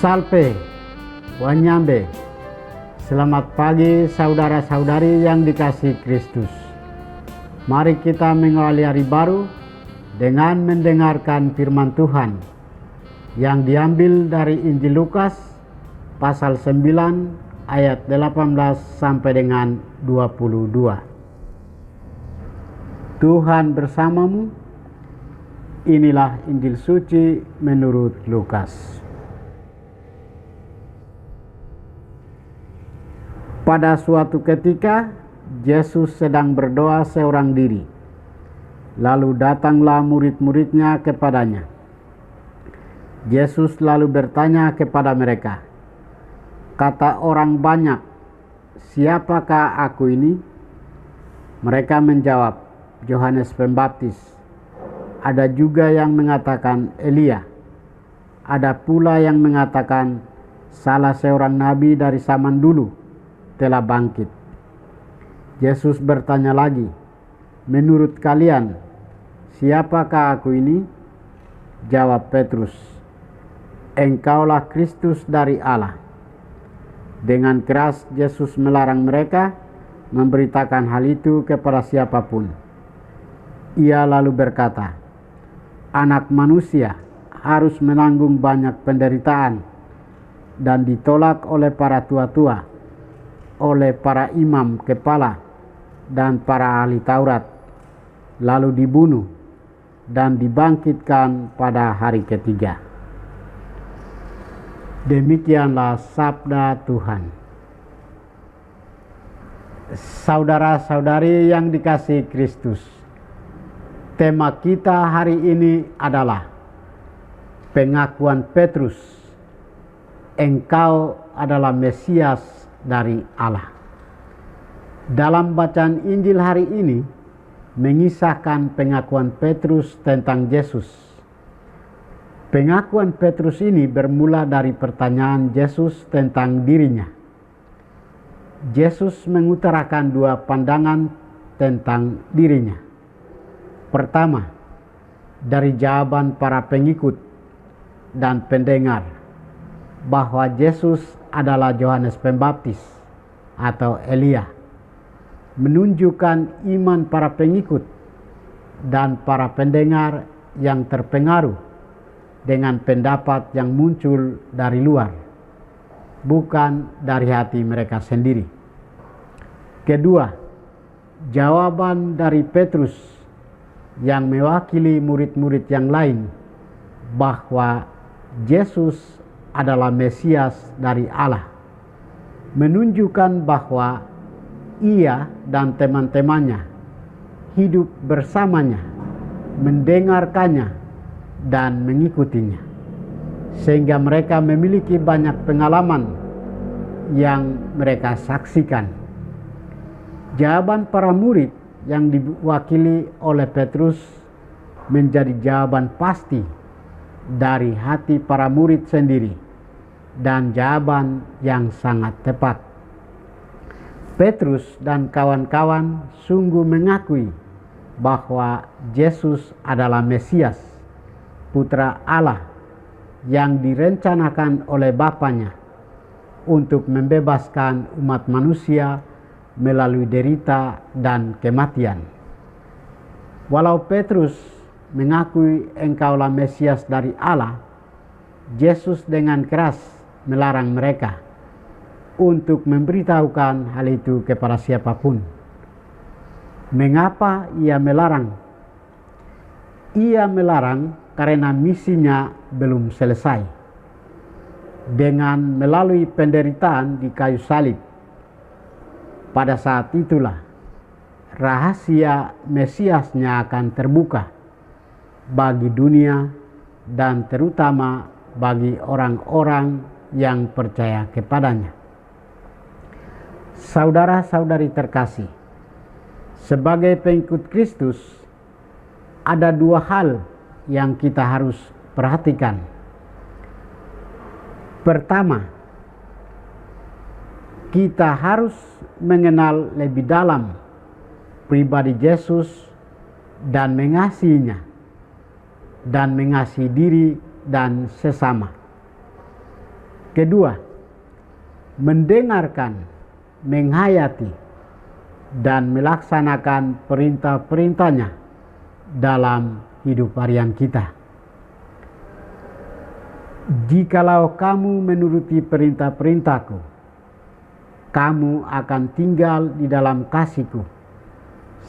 Salve, Wanyambe. Selamat pagi saudara-saudari yang dikasihi Kristus. Mari kita mengawali hari baru dengan mendengarkan firman Tuhan yang diambil dari Injil Lukas pasal 9 ayat 18 sampai dengan 22. Tuhan bersamamu. Inilah Injil suci menurut Lukas. Pada suatu ketika, Yesus sedang berdoa seorang diri. Lalu datanglah murid-muridnya kepadanya. Yesus lalu bertanya kepada mereka, "Kata orang banyak, siapakah aku ini?" Mereka menjawab, "Yohanes Pembaptis." Ada juga yang mengatakan Elia. Ada pula yang mengatakan salah seorang nabi dari zaman dulu telah bangkit. Yesus bertanya lagi, "Menurut kalian, siapakah aku ini?" Jawab Petrus, "Engkaulah Kristus dari Allah." Dengan keras Yesus melarang mereka memberitakan hal itu kepada siapapun. Ia lalu berkata, "Anak manusia harus menanggung banyak penderitaan dan ditolak oleh para tua-tua, oleh para imam kepala dan para ahli Taurat, lalu dibunuh dan dibangkitkan pada hari ketiga." Demikianlah sabda Tuhan. Saudara-saudari yang dikasihi Kristus, tema kita hari ini adalah pengakuan Petrus, "Engkau adalah Mesias dari Allah." Dalam bacaan Injil hari ini mengisahkan pengakuan Petrus tentang Yesus. Pengakuan Petrus ini bermula dari pertanyaan Yesus tentang dirinya. Yesus mengutarakan dua pandangan tentang dirinya. Pertama, dari jawaban para pengikut dan pendengar bahwa Yesus adalah Yohanes Pembaptis atau Elia, menunjukkan iman para pengikut dan para pendengar yang terpengaruh dengan pendapat yang muncul dari luar, bukan dari hati mereka sendiri. Kedua, jawaban dari Petrus yang mewakili murid-murid yang lain bahwa Yesus adalah Mesias dari Allah, menunjukkan bahwa ia dan teman-temannya hidup bersamanya, mendengarkannya dan mengikutinya, sehingga mereka memiliki banyak pengalaman yang mereka saksikan. Jawaban para murid yang diwakili oleh Petrus menjadi jawaban pasti dari hati para murid sendiri dan jawaban yang sangat tepat. Petrus dan kawan-kawan sungguh mengakui bahwa Yesus adalah Mesias, Putra Allah yang direncanakan oleh Bapanya untuk membebaskan umat manusia melalui derita dan kematian. Walau Petrus mengakui engkaulah Mesias dari Allah, Yesus dengan keras melarang mereka untuk memberitahukan hal itu kepada siapapun. Mengapa ia melarang? Ia melarang karena misinya belum selesai. Dengan melalui penderitaan di kayu salib, pada saat itulah rahasia Mesiasnya akan terbuka bagi dunia dan terutama bagi orang-orang yang percaya kepadanya. Saudara-saudari terkasih, sebagai pengikut Kristus ada dua hal yang kita harus perhatikan. Pertama, kita harus mengenal lebih dalam pribadi Yesus dan mengasihinya dan mengasihi diri dan sesama. Kedua, mendengarkan, menghayati, dan melaksanakan perintah-perintahnya dalam hidup harian kita. Jikalau kamu menuruti perintah-perintahku, kamu akan tinggal di dalam kasihku,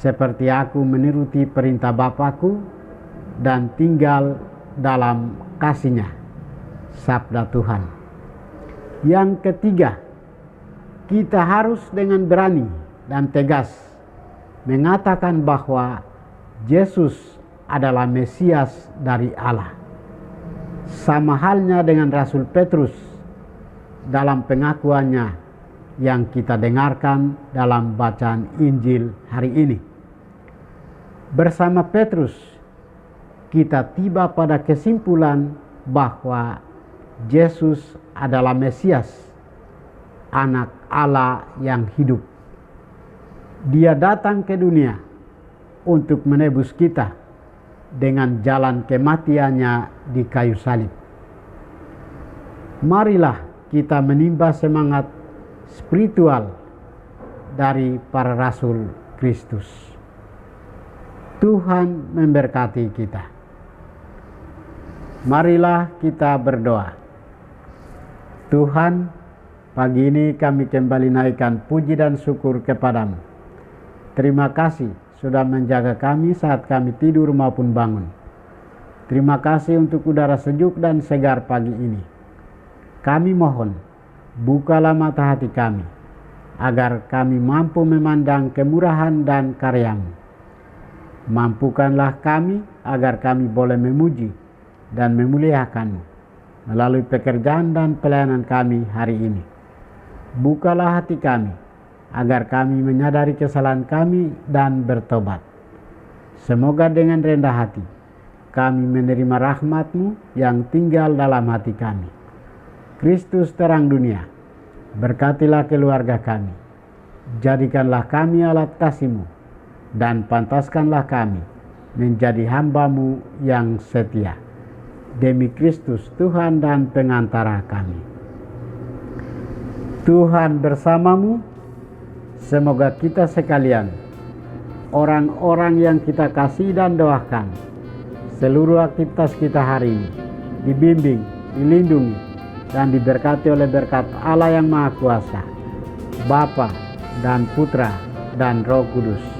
seperti aku menuruti perintah Bapakku dan tinggal dalam kasihnya. Sabda Tuhan. Yang ketiga, kita harus dengan berani dan tegas mengatakan bahwa Yesus adalah Mesias dari Allah. Sama halnya dengan Rasul Petrus dalam pengakuannya yang kita dengarkan dalam bacaan Injil hari ini. Bersama Petrus, kita tiba pada kesimpulan bahwa Yesus adalah Mesias, Anak Allah yang hidup. Dia datang ke dunia untuk menebus kita dengan jalan kematiannya di kayu salib. Marilah kita menimba semangat spiritual dari para rasul Kristus. Tuhan memberkati kita. Marilah kita berdoa. Tuhan, pagi ini kami kembali naikkan puji dan syukur kepadamu. Terima kasih sudah menjaga kami saat kami tidur maupun bangun. Terima kasih untuk udara sejuk dan segar pagi ini. Kami mohon, bukalah mata hati kami, agar kami mampu memandang kemurahan dan karya-Mu. Mampukanlah kami agar kami boleh memuji dan memuliakan-Mu melalui pekerjaan dan pelayanan kami hari ini. Bukalah hati kami, agar kami menyadari kesalahan kami dan bertobat. Semoga dengan rendah hati, kami menerima rahmat-Mu yang tinggal dalam hati kami. Kristus terang dunia, berkatilah keluarga kami. Jadikanlah kami alat kasih-Mu, dan pantaskanlah kami menjadi hamba-Mu yang setia. Demi Kristus Tuhan dan pengantara kami. Tuhan bersamamu. Semoga kita sekalian, orang-orang yang kita kasih dan doakan, seluruh aktivitas kita hari ini dibimbing, dilindungi, dan diberkati oleh berkat Allah yang Maha Kuasa, Bapa dan Putra dan Roh Kudus.